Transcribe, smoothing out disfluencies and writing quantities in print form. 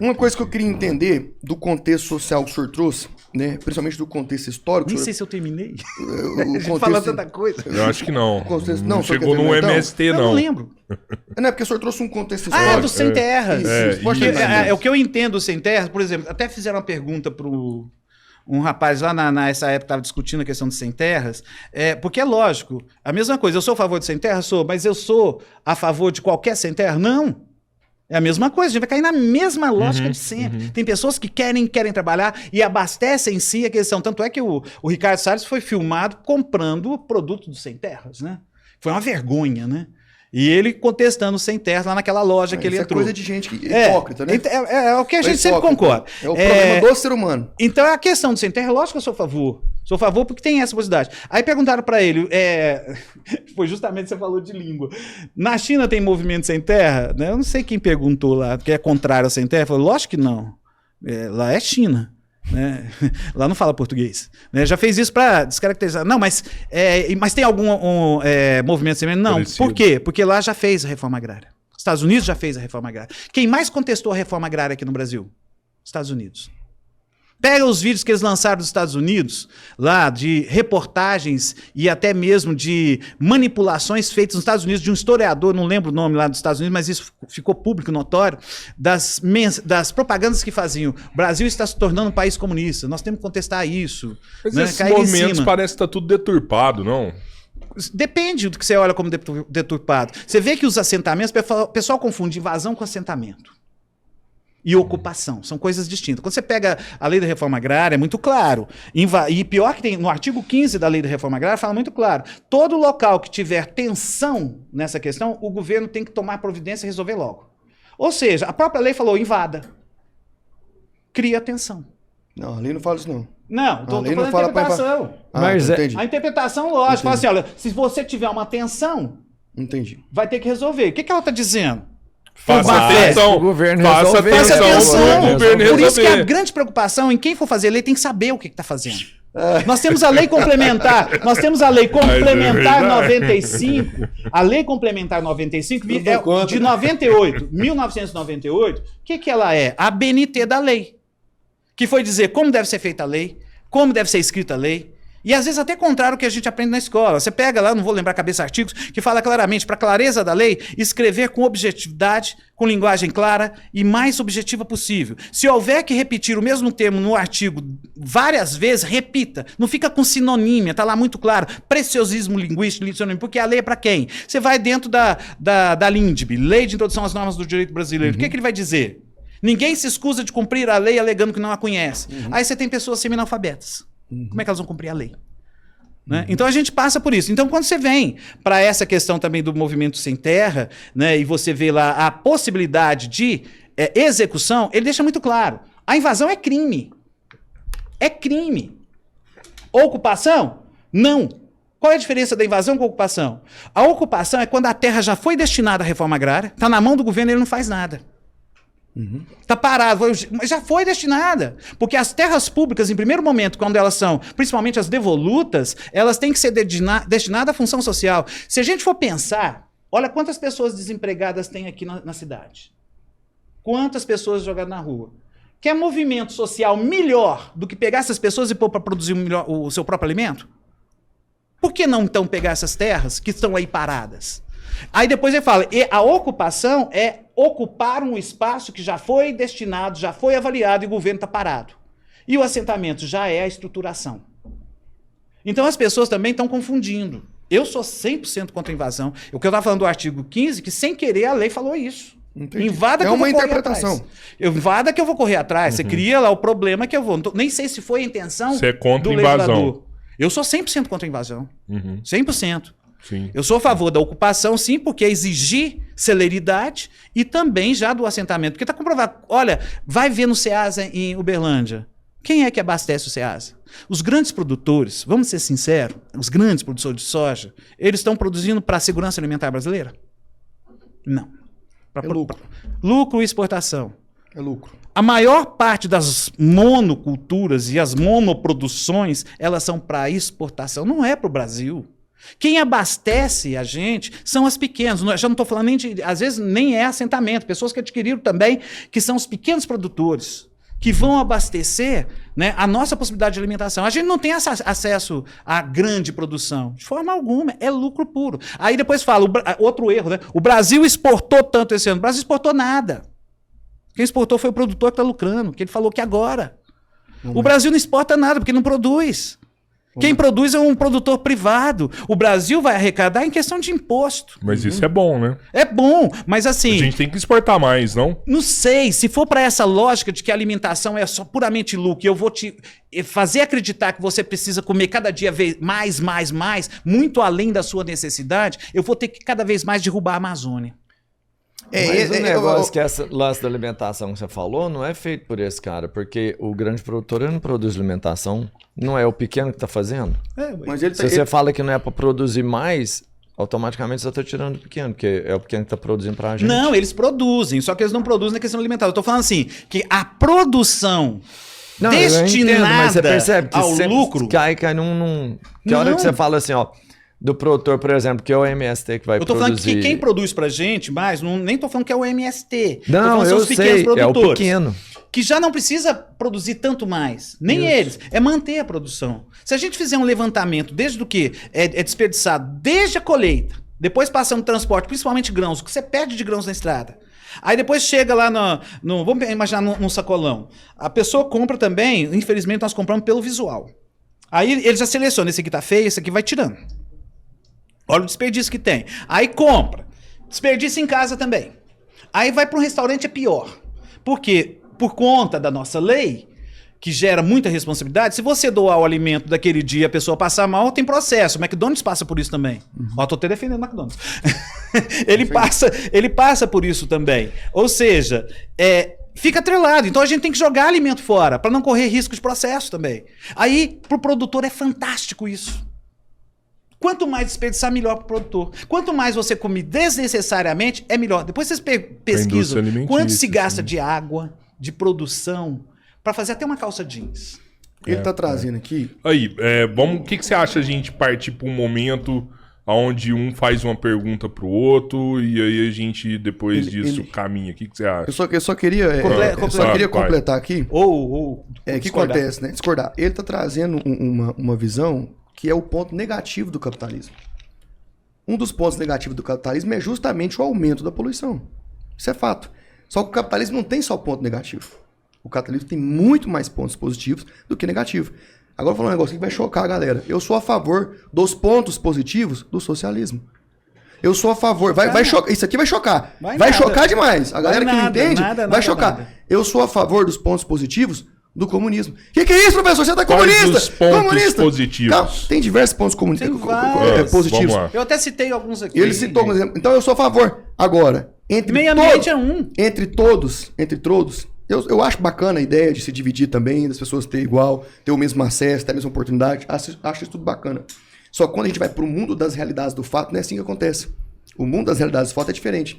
Uma coisa que eu queria entender do contexto social que o senhor trouxe, né? Principalmente do contexto histórico. Nem sei se eu terminei. A gente fala tanta coisa. Eu acho que não. Não chegou no MST, Eu não lembro. Não é porque o senhor trouxe um contexto histórico. Do Sem Terras. É o que eu entendo do Sem Terras, por exemplo, até fizeram uma pergunta pro um rapaz lá nessa época estava discutindo a questão de Sem Terras, porque é lógico, a mesma coisa, eu sou a favor de Sem Terra? Sou, mas eu sou a favor de qualquer Sem Terra? Não. É a mesma coisa, a gente vai cair na mesma lógica de sempre. Tem pessoas que querem trabalhar e abastecem em si a questão. Tanto é que o Ricardo Salles foi filmado comprando o produto do Sem Terras, né? Foi uma vergonha, né? E ele contestando Sem Terras lá naquela loja que ele entrou. É coisa de gente hipócrita, né? É o que a gente sempre concorda. É o problema do ser humano. Então a questão do Sem Terra, lógico que eu sou a favor. Sou a favor porque tem essa possibilidade. Aí perguntaram para ele, foi justamente você falou de língua. Na China tem movimento sem terra? Eu não sei quem perguntou lá, que é contrário ao sem terra. Falou, lógico que não. Lá é China. Né? Lá não fala português. Né? Já fez isso para descaracterizar. Não, mas tem algum movimento sem terra? Não. Parecido. Por quê? Porque lá já fez a reforma agrária. Os Estados Unidos já fez a reforma agrária. Quem mais contestou a reforma agrária aqui no Brasil? Estados Unidos. Pega os vídeos que eles lançaram dos Estados Unidos, lá de reportagens e até mesmo de manipulações feitas nos Estados Unidos de um historiador, não lembro o nome lá dos Estados Unidos, mas isso ficou público, notório, das propagandas que faziam. O Brasil está se tornando um país comunista, nós temos que contestar isso. Mas né? esses movimentos parece que está tudo deturpado, não? Depende do que você olha como deturpado. Você vê que os assentamentos, o pessoal confunde invasão com assentamento. E ocupação, são coisas distintas. Quando você pega a lei da reforma agrária, é muito claro. E pior que tem, no artigo 15 da lei da reforma agrária, fala muito claro. Todo local que tiver tensão nessa questão, o governo tem que tomar providência e resolver logo. Ou seja, a própria lei falou, invada. Cria tensão. Não, a lei não fala isso não. Não, tô falando a interpretação. Mas a interpretação, lógico, fala assim, olha, se você tiver uma tensão, vai ter que resolver. O que ela está dizendo? Faça atenção. O governo Faça atenção. Por isso que a resolver. grande preocupação em quem for fazer lei tem que saber o que está fazendo. Nós temos a lei complementar. Nós temos a lei complementar 95. A lei complementar 95 é de 98, 1998. O que ela é? A BNT da lei. Que foi dizer como deve ser feita a lei, como deve ser escrita a lei. E às vezes até contrário ao que a gente aprende na escola. Você pega lá, não vou lembrar a cabeça artigos, que fala claramente, para clareza da lei, escrever com objetividade, com linguagem clara e mais objetiva possível. Se houver que repetir o mesmo termo no artigo várias vezes, repita. Não fica com sinonímia, está lá muito claro. Preciosismo linguístico, porque a lei é para quem? Você vai dentro da LINDB, Lei de Introdução às Normas do Direito Brasileiro. O que ele vai dizer? Ninguém se escusa de cumprir a lei alegando que não a conhece. Aí você tem pessoas semi-analfabetas. Como é que elas vão cumprir a lei? Né? Então a gente passa por isso. Então quando você vem para essa questão também do movimento sem terra, né, e você vê lá a possibilidade de execução, ele deixa muito claro. A invasão é crime. É crime. Ocupação? Não. Qual é a diferença da invasão com a ocupação? A ocupação é quando a terra já foi destinada à reforma agrária, está na mão do governo e ele não faz nada. Está parado, mas já foi destinada. Porque as terras públicas, em primeiro momento, quando elas são, principalmente as devolutas, elas têm que ser destinadas à função social. Se a gente for pensar, olha quantas pessoas desempregadas tem aqui na cidade. Quantas pessoas jogadas na rua. Quer movimento social melhor do que pegar essas pessoas e pôr para produzir o seu próprio alimento? Por que não, então, pegar essas terras que estão aí paradas? Aí depois ele fala, a ocupação é ocupar um espaço que já foi destinado, já foi avaliado e o governo está parado. E o assentamento já é a estruturação. Então as pessoas também estão confundindo. Eu sou 100% contra a invasão. O que eu estava falando do artigo 15, que sem querer a lei falou isso. Entendi. Invada que é eu vou uma correr interpretação. atrás. Invada que eu vou correr atrás. Você cria lá o problema que eu vou. Nem sei se foi a intenção Você é contra do invasão. legislador. Eu sou 100% contra a invasão. 100%. Sim. Eu sou a favor da ocupação, sim, porque é exigir celeridade e também já do assentamento. Porque está comprovado. Olha, vai ver no Ceasa em Uberlândia. Quem é que abastece o Ceasa? Os grandes produtores, vamos ser sinceros, os grandes produtores de soja, eles estão produzindo para a segurança alimentar brasileira? Não. Lucro. Lucro e exportação. É lucro. A maior parte das monoculturas e as monoproduções, elas são para exportação, não é para o Brasil. Quem abastece a gente são as pequenas. Já não estou falando nem de... Às vezes nem é assentamento. Pessoas que adquiriram também, que são os pequenos produtores, que vão abastecer, né, a nossa possibilidade de alimentação. A gente não tem acesso à grande produção. De forma alguma. É lucro puro. Aí depois fala, outro erro, né? O Brasil exportou tanto esse ano. O Brasil exportou nada. Quem exportou foi o produtor que está lucrando, que ele falou que agora. O Brasil não exporta nada, porque não produz. Quem produz é um produtor privado. O Brasil vai arrecadar em questão de imposto. Mas isso é bom, né? É bom, mas assim... A gente tem que exportar mais, não? Não sei, se for para essa lógica de que a alimentação é só puramente lucro, e eu vou te fazer acreditar que você precisa comer cada dia mais, muito além da sua necessidade, eu vou ter que cada vez mais derrubar a Amazônia. Mas o negócio que esse lance da alimentação que você falou não é feito por esse cara, porque o grande produtor ele não produz alimentação, não é o pequeno que está fazendo. Mas Se você fala que não é para produzir mais, automaticamente você está tirando o pequeno, porque é o pequeno que está produzindo para a gente. Não, eles produzem, só que eles não produzem na questão alimentar. Eu estou falando assim, que a produção destinada mas você percebe que ao lucro... Cai num... Que hora que você fala assim, ó... Do produtor, por exemplo, que é o MST que vai produzir... Eu tô falando que quem produz pra gente mais, nem tô falando que é o MST. Não, eu sei, é o pequeno. Que já não precisa produzir tanto mais. Nem eles. É manter a produção. Se a gente fizer um levantamento desde o que é desperdiçado, desde a colheita, depois passa no transporte, principalmente grãos, o que você perde de grãos na estrada. Aí depois chega lá vamos imaginar num sacolão. A pessoa compra também, infelizmente nós compramos pelo visual. Aí ele já seleciona, esse aqui tá feio, esse aqui vai tirando. Olha o desperdício que tem. Aí compra. Desperdício em casa também. Aí vai para um restaurante, é pior. Por quê? Por conta da nossa lei, que gera muita responsabilidade, se você doar o alimento daquele dia e a pessoa passar mal, tem processo. O McDonald's passa por isso também. Ó, tô até defendendo o McDonald's. ele passa por isso também. Ou seja, fica atrelado. Então a gente tem que jogar alimento fora, para não correr risco de processo também. Aí, pro produtor é fantástico isso. Quanto mais desperdiçar, melhor para o produtor. Quanto mais você come desnecessariamente, é melhor. Depois vocês pesquisam quanto se gasta de água, de produção, para fazer até uma calça jeans. Ele tá trazendo aqui... Aí, o que você acha a gente partir para um momento onde um faz uma pergunta pro outro e aí a gente, depois disso, caminha? O que você acha? Eu só queria, completar aqui. O que acontece, né? Discordar. Ele tá trazendo uma visão... que é o ponto negativo do capitalismo. Um dos pontos negativos do capitalismo é justamente o aumento da poluição. Isso é fato. Só que o capitalismo não tem só ponto negativo. O capitalismo tem muito mais pontos positivos do que negativos. Agora eu vou falar um negócio que vai chocar a galera. Eu sou a favor dos pontos positivos do socialismo. Eu sou a favor. Vai chocar. Isso aqui vai chocar. Vai chocar demais. A galera que não entende vai chocar. Eu sou a favor dos pontos positivos do comunismo. Que é isso, professor? Você tá comunista? Quais os pontos comunista? Positivos? Calma, tem diversos pontos positivos. Eu até citei alguns aqui. Ele citou alguns exemplos. Então eu sou a favor. Agora, meio ambiente é um. Entre todos, eu acho bacana a ideia de se dividir também, das pessoas terem igual, ter o mesmo acesso, ter a mesma oportunidade. Acho isso tudo bacana. Só que quando a gente vai pro mundo das realidades do fato, não é assim que acontece. O mundo das realidades do fato é diferente.